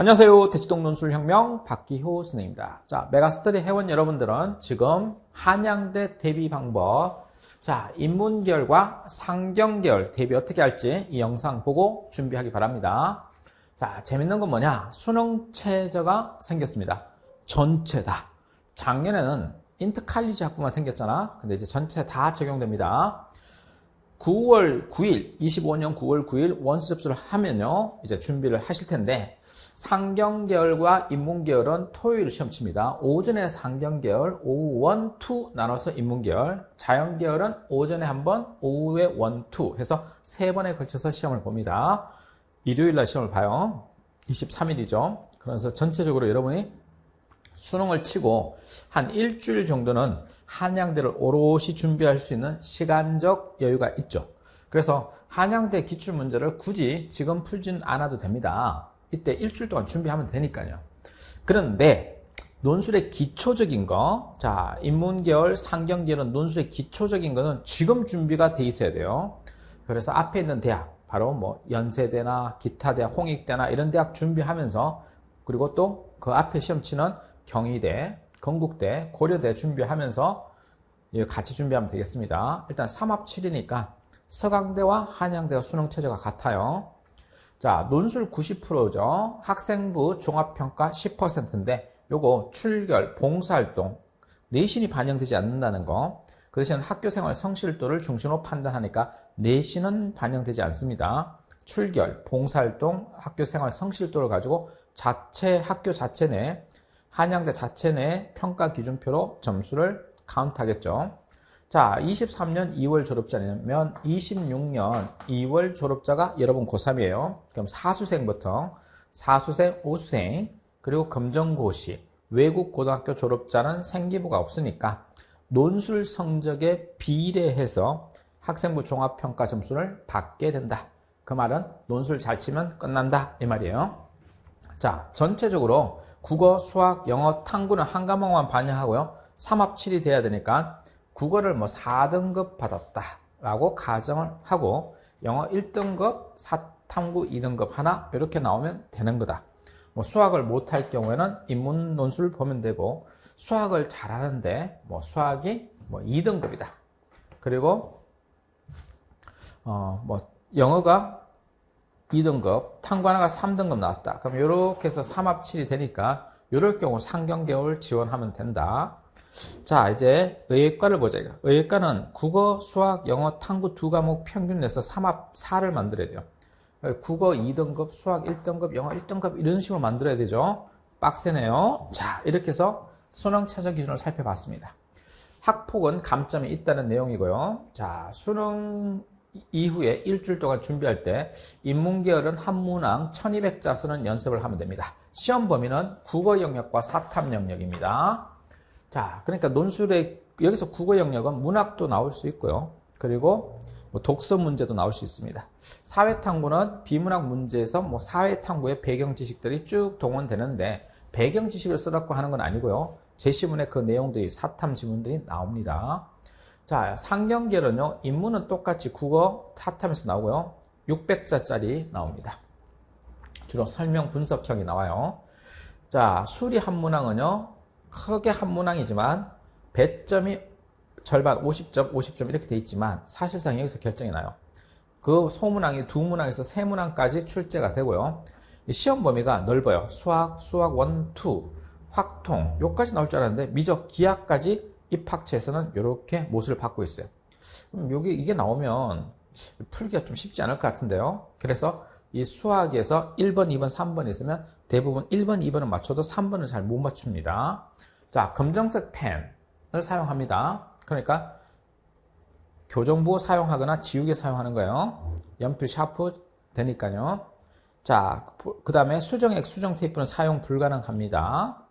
안녕하세요. 대치동 논술혁명 박기호 선생님입니다. 자, 메가스터디 회원 여러분들은 지금 한양대 대비 방법, 자, 인문계열과 상경계열 대비 어떻게 할지 이 영상 보고 준비하기 바랍니다. 자, 재밌는 건 뭐냐? 수능 최저가 생겼습니다. 전체 다. 작년에는 인터칼리지 학부만 생겼잖아. 근데 이제 전체 다 적용됩니다. 9월 9일, 25년 9월 9일 원스 접수를 하면요, 이제 준비를 하실 텐데, 상경계열과 인문계열은 토요일 시험 칩니다. 오전에 상경계열, 오후 1, 2 나눠서 인문계열, 자연계열은 오전에 한 번, 오후에 1, 2 해서 3번에 걸쳐서 시험을 봅니다. 일요일 날 시험을 봐요. 23일이죠. 그래서 전체적으로 여러분이 수능을 치고 한 일주일 정도는 한양대를 오롯이 준비할 수 있는 시간적 여유가 있죠. 그래서 한양대 기출문제를 굳이 지금 풀진 않아도 됩니다. 이때 일주일 동안 준비하면 되니까요. 그런데 논술의 기초적인 거, 자, 인문계열, 상경계열은 논술의 기초적인 거는 지금 준비가 돼 있어야 돼요. 그래서 앞에 있는 대학, 바로 뭐 연세대나 기타 대학, 홍익대나 이런 대학 준비하면서, 그리고 또 그 앞에 시험 치는 경희대, 건국대, 고려대 준비하면서 같이 준비하면 되겠습니다. 일단 3합7이니까 서강대와 한양대가 수능 최저가 같아요. 자, 논술 90%죠. 학생부 종합평가 10%인데 요거 출결, 봉사활동, 내신이 반영되지 않는다는 거. 그 대신 학교생활 성실도를 중심으로 판단하니까 내신은 반영되지 않습니다. 출결, 봉사활동, 학교생활 성실도를 가지고 학교 자체 내, 한양대 자체 내 평가 기준표로 점수를 카운트하겠죠. 자, 23년 2월 졸업자냐면 26년 2월 졸업자가 여러분 고3이에요. 그럼 사수생부터 사수생, 오수생, 그리고 검정고시, 외국 고등학교 졸업자는 생기부가 없으니까 논술 성적에 비례해서 학생부 종합평가 점수를 받게 된다. 그 말은 논술 잘 치면 끝난다 이 말이에요. 자, 전체적으로 국어, 수학, 영어, 탐구는 한 과목만 반영하고요. 3합7이 돼야 되니까 국어를 뭐 4등급 받았다라고 가정을 하고 영어 1등급, 탐구 2등급 하나 이렇게 나오면 되는 거다. 뭐 수학을 못할 경우에는 인문 논술 보면 되고 수학을 잘하는데 뭐 수학이 뭐 2등급이다. 그리고 뭐 영어가 2등급, 탐구 하나가 3등급 나왔다. 그럼 이렇게 해서 3합7이 되니까 이럴 경우 상경계열 지원하면 된다. 자, 이제 의예과를 보자. 의예과는 국어, 수학, 영어, 탐구 두 과목 평균 내서 3합4를 만들어야 돼요. 국어 2등급, 수학 1등급, 영어 1등급 이런 식으로 만들어야 되죠. 빡세네요. 자, 이렇게 해서 수능 최저 기준을 살펴봤습니다. 학폭은 감점이 있다는 내용이고요. 자, 수능 이후에 일주일 동안 준비할 때 인문계열은 한 문항 1200자 쓰는 연습을 하면 됩니다. 시험 범위는 국어 영역과 사탐 영역입니다. 자, 그러니까 논술에 여기서 국어 영역은 문학도 나올 수 있고요. 그리고 뭐 독서 문제도 나올 수 있습니다. 사회탐구는 비문학 문제에서 뭐 사회탐구의 배경 지식들이 쭉 동원되는데 배경 지식을 써갖고 하는 건 아니고요. 제시문에 그 내용들이 사탐 지문들이 나옵니다. 자, 상경계열은요, 인문은 똑같이 국어 사탐에서 나오고요. 600자짜리 나옵니다. 주로 설명 분석형이 나와요. 자, 수리 한 문항은요, 크게 한 문항이지만 배점이 절반 50점, 50점 이렇게 돼 있지만 사실상 여기서 결정이 나요. 그 소문항이 두 문항에서 세 문항까지 출제가 되고요. 시험 범위가 넓어요. 수학 1, 2, 확통 요까지 나올 줄 알았는데 미적 기하까지 입학처에서는 이렇게 못을 받고 있어요. 그럼 이게 나오면 풀기가 좀 쉽지 않을 것 같은데요. 그래서 이 수학에서 1번, 2번, 3번 있으면 대부분 1번, 2번은 맞춰도 3번은 잘 못 맞춥니다. 자, 검정색 펜을 사용합니다. 그러니까 교정부 사용하거나 지우개 사용하는 거예요. 연필 샤프 되니까요. 자, 그 다음에 수정액, 수정 테이프는 사용 불가능합니다.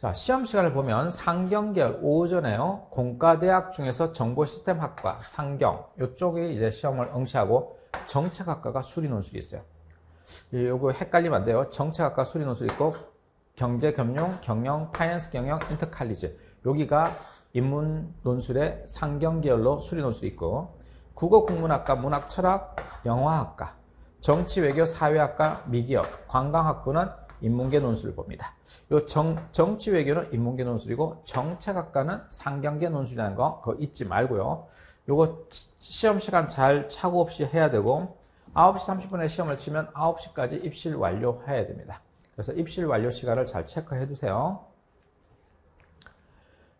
자, 시험 시간을 보면 상경계열 오전에요. 공과대학 중에서 정보시스템학과, 상경 이쪽에 이제 시험을 응시하고 정책학과가 수리논술이 있어요. 요거 헷갈리면 안 돼요. 정책학과 수리논술이 있고 경제금융, 경영, 파이낸스 경영, 인터칼리지 여기가 인문논술의 상경계열로 수리논술이 있고 국어국문학과, 문학철학, 영어학과 정치, 외교, 사회학과, 미기업, 관광학부는 인문계 논술을 봅니다. 요 정치, 외교는 인문계 논술이고 정책학과는 상경계 논술이라는 거 그거 잊지 말고요. 요거 시험 시간 잘 착오 없이 해야 되고 9시 30분에 시험을 치면 9시까지 입실 완료해야 됩니다. 그래서 입실 완료 시간을 잘 체크해 두세요.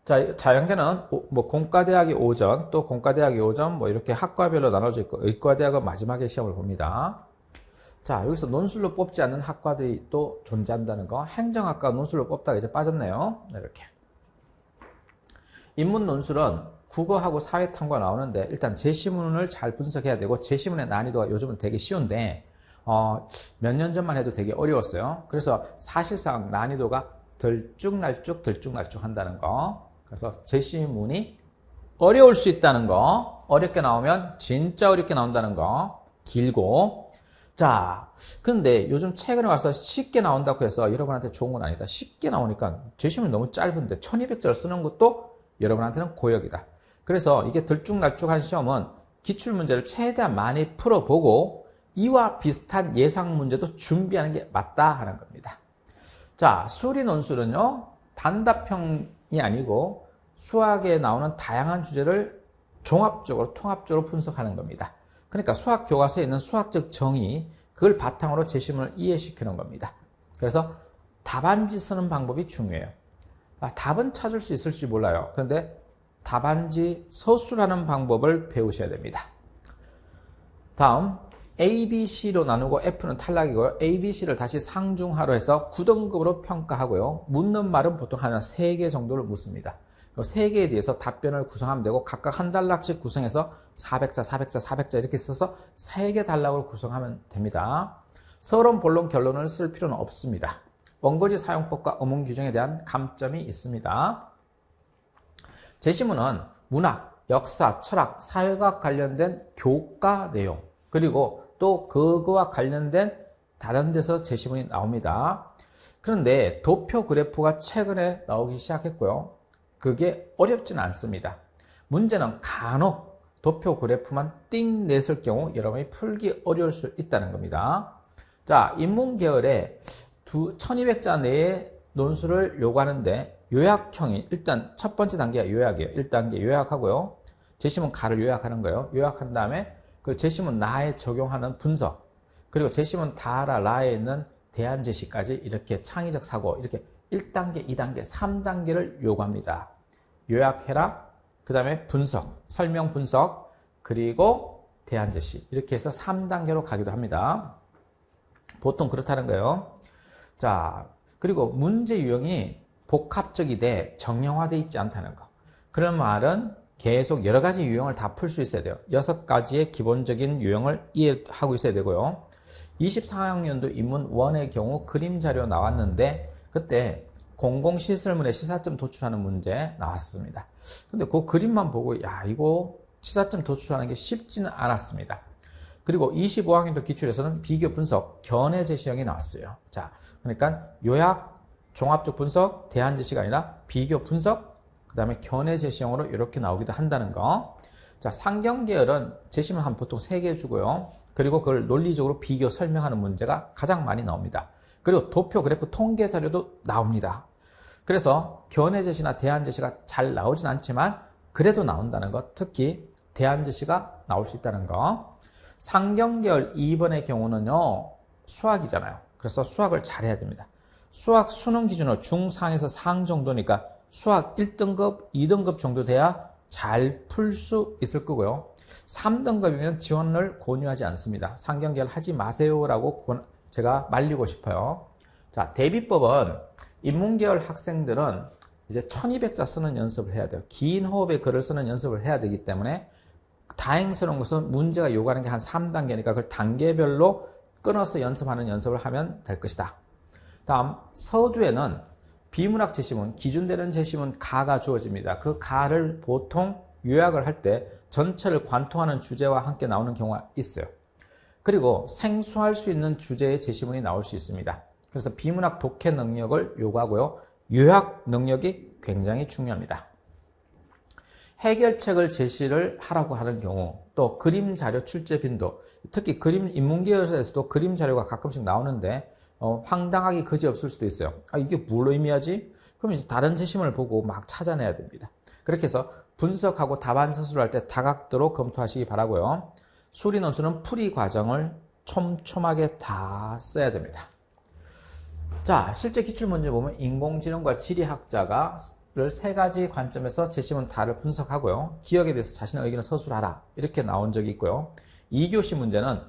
자, 자연계는 뭐 공과대학이 오전, 또 공과대학이 오전, 뭐 이렇게 학과별로 나눠져 있고 의과대학은 마지막에 시험을 봅니다. 자, 여기서 논술로 뽑지 않는 학과들이 또 존재한다는 거. 행정학과 논술로 뽑다가 이제 빠졌네요. 이렇게. 인문 논술은 국어하고 사회탐구가 나오는데 일단 제시문을 잘 분석해야 되고 제시문의 난이도가 요즘은 되게 쉬운데 몇 년 전만 해도 되게 어려웠어요. 그래서 사실상 난이도가 들쭉날쭉 한다는 거. 그래서 제시문이 어려울 수 있다는 거. 어렵게 나오면 진짜 어렵게 나온다는 거. 길고. 자, 근데 요즘 최근에 와서 쉽게 나온다고 해서 여러분한테 좋은 건 아니다. 쉽게 나오니까 제시문이 너무 짧은데 1200절 쓰는 것도 여러분한테는 고역이다. 그래서 이게 들쭉날쭉한 시험은 기출문제를 최대한 많이 풀어보고 이와 비슷한 예상 문제도 준비하는 게 맞다 하는 겁니다. 자, 수리 논술은요, 단답형이 아니고 수학에 나오는 다양한 주제를 종합적으로, 통합적으로 분석하는 겁니다. 그러니까 수학 교과서에 있는 수학적 정의, 그걸 바탕으로 제시문을 이해시키는 겁니다. 그래서 답안지 쓰는 방법이 중요해요. 답은 찾을 수 있을지 몰라요. 그런데 답안지 서술하는 방법을 배우셔야 됩니다. 다음 A, B, C로 나누고 F는 탈락이고요. A, B, C를 다시 상중하로 해서 9등급으로 평가하고요. 묻는 말은 보통 한 3개 정도를 묻습니다. 3개에 대해서 답변을 구성하면 되고 각각 한 단락씩 구성해서 400자, 400자, 400자 이렇게 써서 3개 단락을 구성하면 됩니다. 서론, 본론, 결론을 쓸 필요는 없습니다. 원고지 사용법과 어문 규정에 대한 감점이 있습니다. 제시문은 문학, 역사, 철학, 사회과 관련된 교과 내용 그리고 또 그거와 관련된 다른 데서 제시문이 나옵니다. 그런데 도표 그래프가 최근에 나오기 시작했고요. 그게 어렵지는 않습니다. 문제는 간혹 도표 그래프만 띵 냈을 경우 여러분이 풀기 어려울 수 있다는 겁니다. 자, 인문계열에 1200자 내의 논술을 요구하는데 요약형이 일단 첫 번째 단계가 요약이에요. 1단계 요약하고요. 제시문 가를 요약하는 거예요. 요약한 다음에 그 제시문 나에 적용하는 분석 그리고 제시문 다라 라에 있는 대안 제시까지 이렇게 창의적 사고 이렇게 1단계, 2단계, 3단계를 요구합니다. 요약해라, 그 다음에 분석, 설명 분석, 그리고 대안 제시 이렇게 해서 3단계로 가기도 합니다. 보통 그렇다는 거예요. 자, 그리고 문제 유형이 복합적이되 정형화되어 있지 않다는 거. 그런 말은 계속 여러 가지 유형을 다 풀 수 있어야 돼요. 6가지의 기본적인 유형을 이해하고 있어야 되고요. 24학년도 인문 1의 경우 그림 자료 나왔는데 그때 공공시설물에 시사점 도출하는 문제 나왔습니다. 근데 그 그림만 보고 야 이거 시사점 도출하는 게 쉽지는 않았습니다. 그리고 25학년도 기출에서는 비교 분석, 견해 제시형이 나왔어요. 자, 그러니까 요약, 종합적 분석, 대안 제시가 아니라 비교 분석, 그 다음에 견해 제시형으로 이렇게 나오기도 한다는 거. 자, 상경계열은 제시문 한 보통 3개 주고요. 그리고 그걸 논리적으로 비교 설명하는 문제가 가장 많이 나옵니다. 그리고 도표 그래프 통계 자료도 나옵니다. 그래서 견해 제시나 대안 제시가 잘 나오진 않지만 그래도 나온다는 것, 특히 대안 제시가 나올 수 있다는 거. 상경계열 2번의 경우는요, 수학이잖아요. 그래서 수학을 잘해야 됩니다. 수학 수능 기준으로 중상에서 상 정도니까 수학 1등급, 2등급 정도 돼야 잘 풀 수 있을 거고요. 3등급이면 지원을 권유하지 않습니다. 상경계열 하지 마세요라고 제가 말리고 싶어요. 자, 대비법은 인문계열 학생들은 이제 1200자 쓰는 연습을 해야 돼요. 긴 호흡의 글을 쓰는 연습을 해야 되기 때문에 다행스러운 것은 문제가 요구하는 게 한 3단계니까 그걸 단계별로 끊어서 연습하는 연습을 하면 될 것이다. 다음 서두에는 비문학 제시문, 기준되는 제시문 가가 주어집니다. 그 가를 보통 요약을 할 때 전체를 관통하는 주제와 함께 나오는 경우가 있어요. 그리고 생소할 수 있는 주제의 제시문이 나올 수 있습니다. 그래서 비문학 독해 능력을 요구하고요. 요약 능력이 굉장히 중요합니다. 해결책을 제시를 하라고 하는 경우, 또 그림 자료 출제 빈도, 특히 그림 인문계열에서도 그림 자료가 가끔씩 나오는데 황당하기 그지없을 수도 있어요. 이게 뭘 의미하지? 그럼 이제 다른 제시문을 보고 막 찾아내야 됩니다. 그렇게 해서 분석하고 답안 서술할 때 다각도로 검토하시기 바라고요. 수리 논술은 풀이 과정을 촘촘하게 다 써야 됩니다. 자, 실제 기출문제 보면 인공지능과 지리학자가 세 가지 관점에서 제시문 다를 분석하고요. 기억에 대해서 자신의 의견을 서술하라. 이렇게 나온 적이 있고요. 2교시 문제는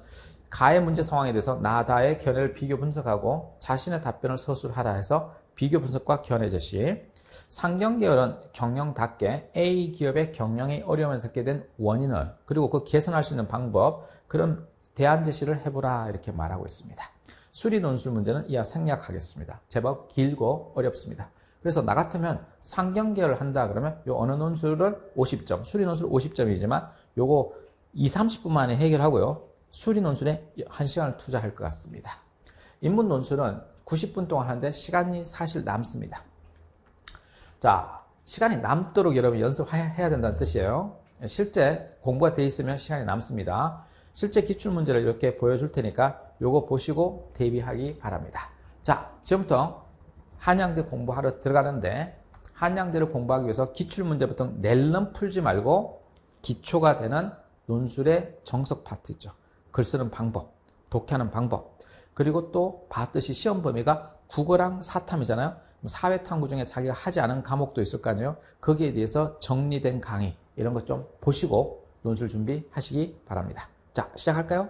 가의 문제 상황에 대해서 나다의 견해를 비교 분석하고 자신의 답변을 서술하라 해서 비교 분석과 견해 제시. 상경계열은 경영답게 A 기업의 경영이 어려움을 겪게 된 원인을 그리고 그 개선할 수 있는 방법 그런 대안 제시를 해보라 이렇게 말하고 있습니다. 수리 논술 문제는 이하 생략하겠습니다. 제법 길고 어렵습니다. 그래서 나 같으면 상경계열을 한다 그러면 요 어느 논술을 50점, 수리 논술 50점이지만 요거 20-30분 만에 해결하고요. 수리 논술에 1시간을 투자할 것 같습니다. 인문 논술은 90분 동안 하는데 시간이 사실 남습니다. 자, 시간이 남도록 여러분 연습해야 된다는 뜻이에요. 실제 공부가 돼 있으면 시간이 남습니다. 실제 기출문제를 이렇게 보여줄 테니까 요거 보시고 대비하기 바랍니다. 자, 지금부터 한양대 공부하러 들어가는데 한양대를 공부하기 위해서 기출문제부터 낼름 풀지 말고 기초가 되는 논술의 정석 파트 있죠. 글 쓰는 방법, 독해하는 방법, 그리고 또 봤듯이 시험 범위가 국어랑 사탐이잖아요. 사회탐구 중에 자기가 하지 않은 과목도 있을 거 아니에요. 거기에 대해서 정리된 강의 이런 것 좀 보시고 논술 준비하시기 바랍니다. 자, 시작할까요?